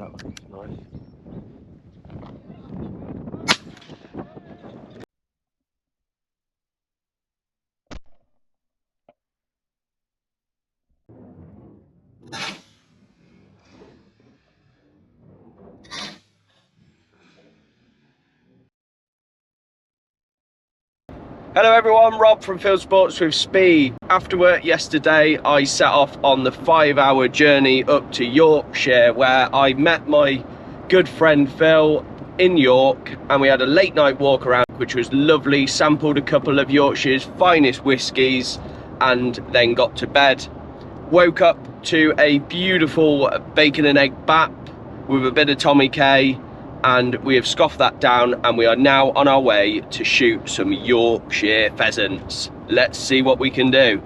That looks nice. Hello everyone, Rob from Field Sports with Speed. After work yesterday, I set off on the 5-hour journey up to Yorkshire, where I met my good friend Phil in York, and we had a late night walk around, which was lovely. Sampled a couple of Yorkshire's finest whiskies and then got to bed. Woke up to a beautiful bacon and egg bap with a bit of Tommy K, and we have scoffed that down, and we are now on our way to shoot some Yorkshire pheasants. Let's see what we can do.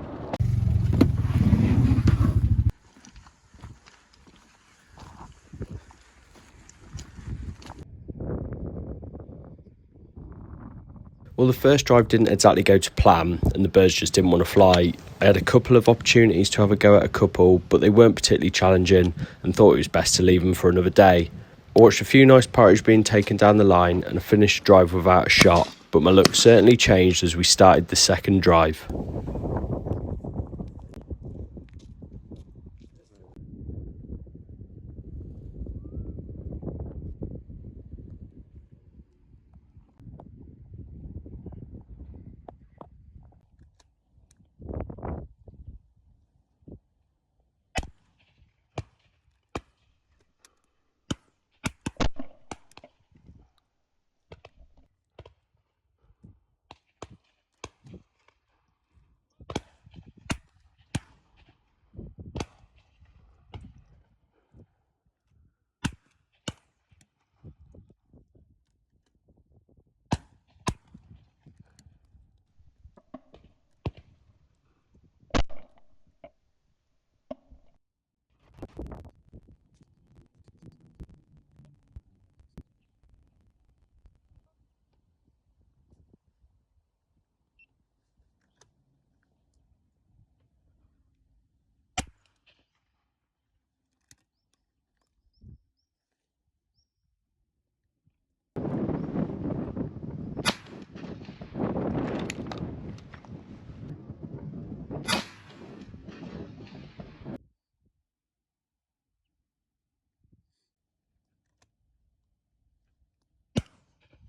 Well, the first drive didn't exactly go to plan, and the birds just didn't want to fly. I had a couple of opportunities to have a go at a couple, but they weren't particularly challenging, and thought it was best to leave them for another day. I watched a few nice partridge being taken down the line, and I finished the drive without a shot, but my luck certainly changed as we started the second drive.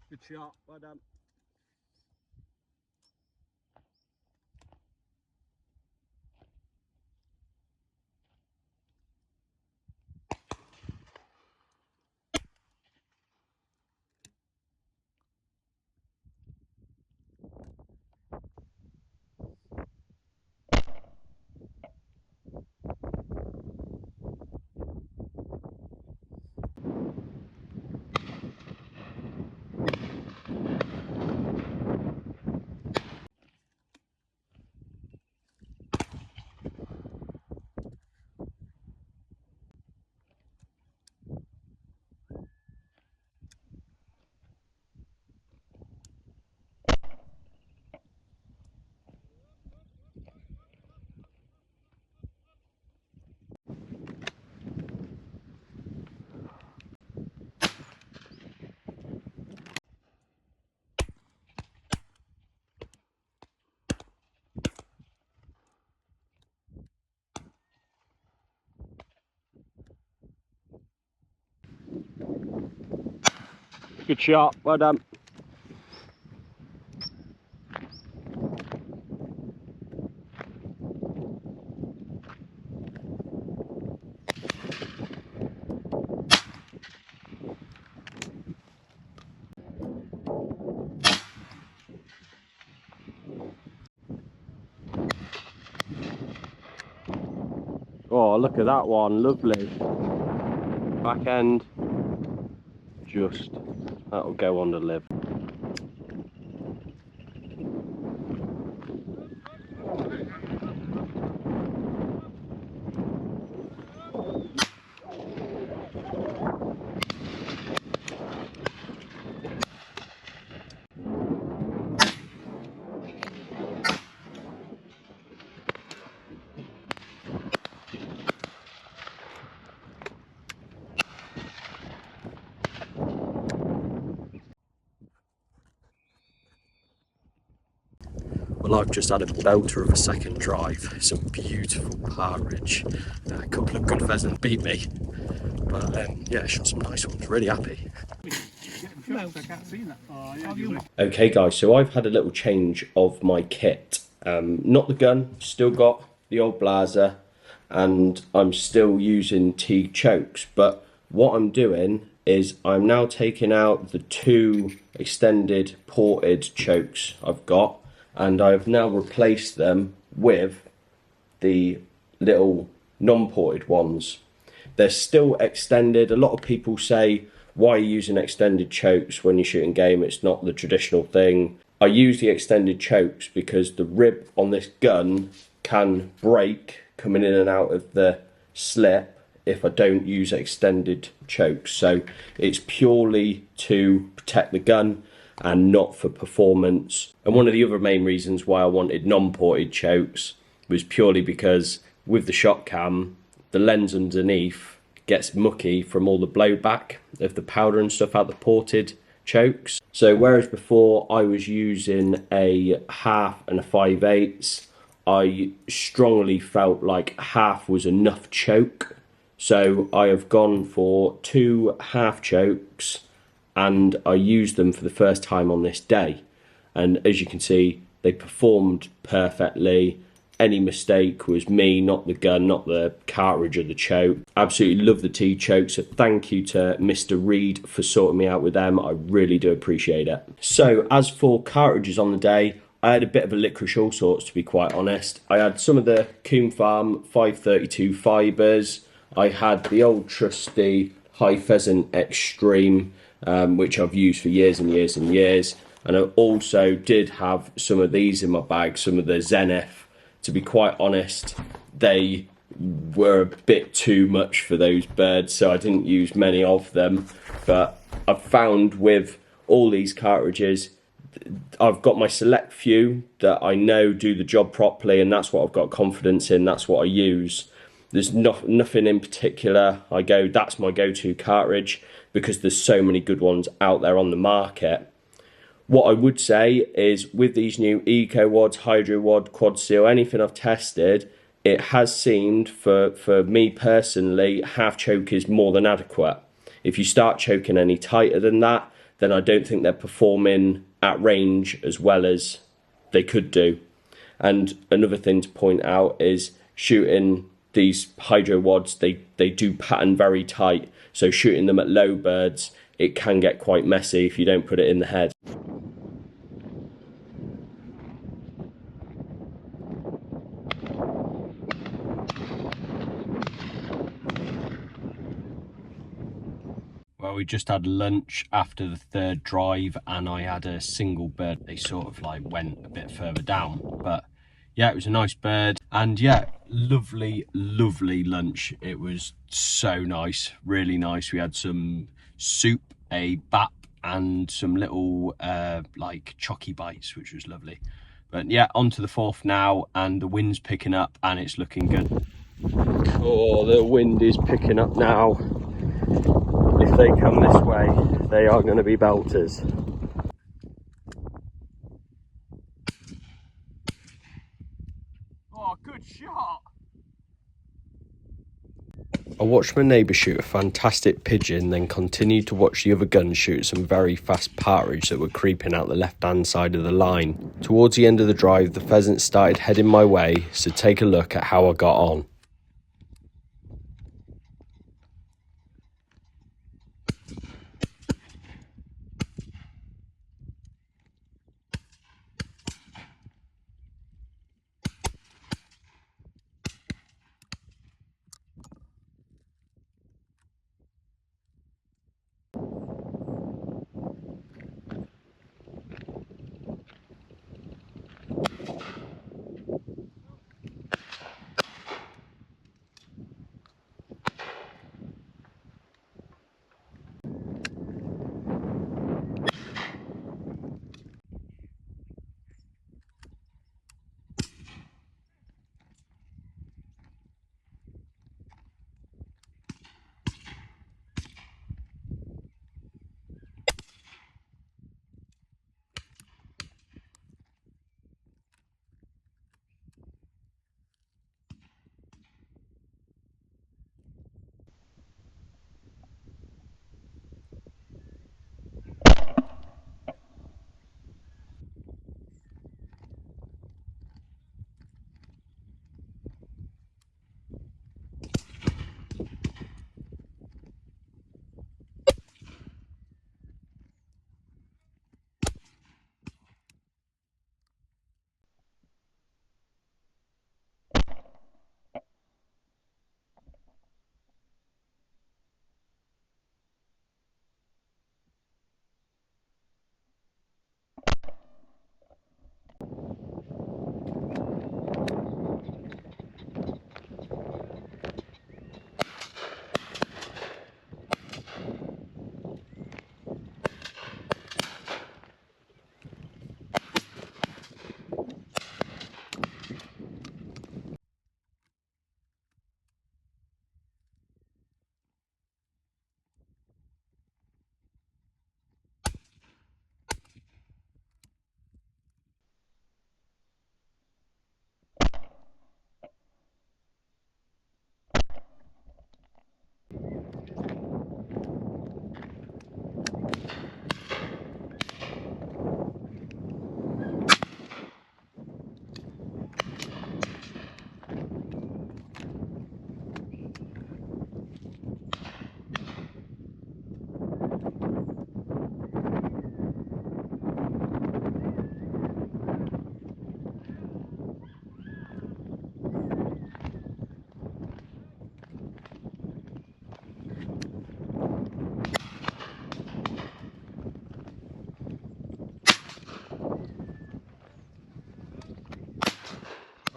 Good shot, well done. Good shot, well done. Oh, look at that one, lovely. Back end, just, that'll go on the lip. Well, I've just had a belter of a second drive. Some beautiful partridge. A couple of good pheasant beat me. But yeah, shot some nice ones. Really happy. Okay guys, so I've had a little change of my kit. Not the gun, still got the old blazer, and I'm still using T chokes, but what I'm doing is I'm now taking out the 2 extended ported chokes I've got, and I've now replaced them with the little non-ported ones. They're still extended. A lot of people say, why are you using extended chokes when you're shooting game? It's not the traditional thing. I use the extended chokes because the rib on this gun can break coming in and out of the slip if I don't use extended chokes. So it's purely to protect the gun and not for performance. And one of the other main reasons why I wanted non-ported chokes was purely because with the shot cam, the lens underneath gets mucky from all the blowback of the powder and stuff out the ported chokes. So whereas before I was using a 1/2 and a 5/8, I strongly felt like 1/2 was enough choke. So I have gone for 2 1/2 chokes, and I used them for the first time on this day. And as you can see, they performed perfectly. Any mistake was me, not the gun, not the cartridge or the choke. Absolutely love the T choke, so thank you to Mr. Reed for sorting me out with them. I really do appreciate it. So as for cartridges on the day, I had a bit of a licorice all sorts, to be quite honest. I had some of the Coombe Farm 532 fibres. I had the old trusty High Pheasant Extreme, which I've used for years and years and years. And I also did have some of these in my bag, some of the Zenith. To be quite honest, they were a bit too much for those birds, so I didn't use many of them. But I've found with all these cartridges, I've got my select few that I know do the job properly, and that's what I've got confidence in, that's what I use. There's nothing in particular I go, that's my go-to cartridge, because there's so many good ones out there on the market. What I would say is with these new Eco Wads, Hydro Wad, Quad Seal, anything I've tested, it has seemed for me personally, 1/2 choke is more than adequate. If you start choking any tighter than that, then I don't think they're performing at range as well as they could do. And another thing to point out is shooting these Hydro Wads, they do pattern very tight. So shooting them at low birds, it can get quite messy if you don't put it in the head. Well, we just had lunch after the 3rd drive, and I had a single bird. They sort of like went a bit further down, but yeah, it was a nice bird. And yeah, lovely, lovely lunch. It was so nice, really nice. We had some soup, a bap, and some little like chocky bites, which was lovely. But yeah, on to the 4th now, and the wind's picking up and it's looking good. Oh, the wind is picking up now. If they come this way, they are going to be belters. Oh, good shot! I watched my neighbour shoot a fantastic pigeon, then continued to watch the other guns shoot some very fast partridge that were creeping out the left-hand side of the line. Towards the end of the drive, the pheasants started heading my way, so take a look at how I got on.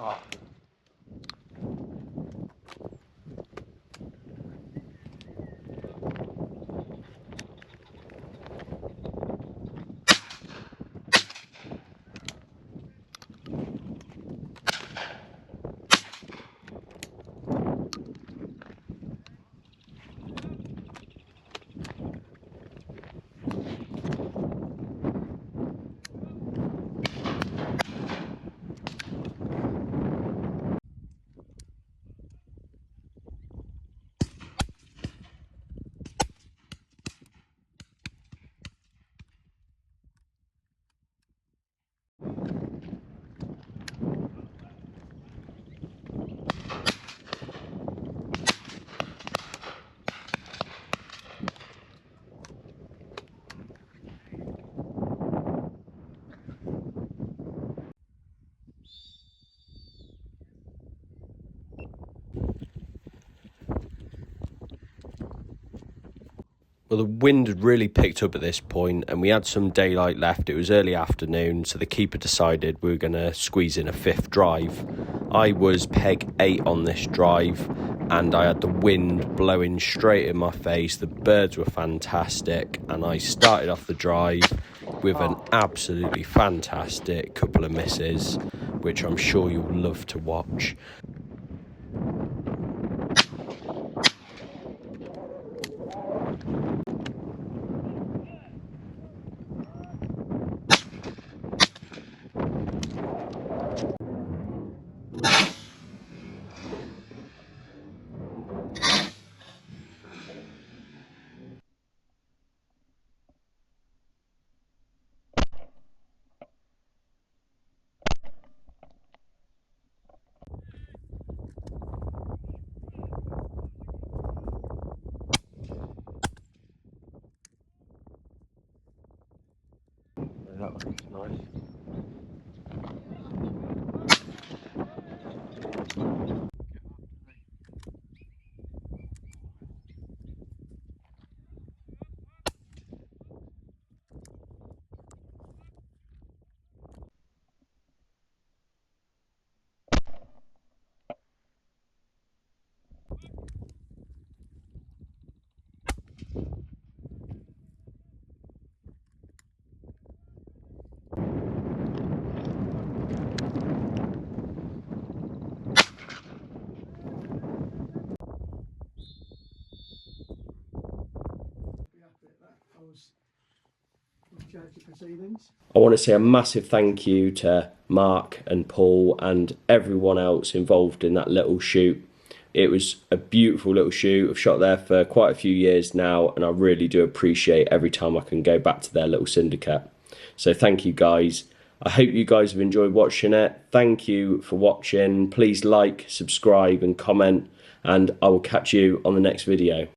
Oh. Well, the wind had really picked up at this point and we had some daylight left. It was early afternoon, so the keeper decided we were going to squeeze in a fifth drive. I was peg 8 on this drive and I had the wind blowing straight in my face. The birds were fantastic and I started off the drive with an absolutely fantastic couple of misses, which I'm sure you'll love to watch. That was nice. I want to say a massive thank you to Mark and Paul and everyone else involved in that little shoot. It was a beautiful little shoot. I've shot there for quite a few years now and I really do appreciate every time I can go back to their little syndicate. So thank you guys. I hope you guys have enjoyed watching it. Thank you for watching. Please like, subscribe and comment, and I will catch you on the next video.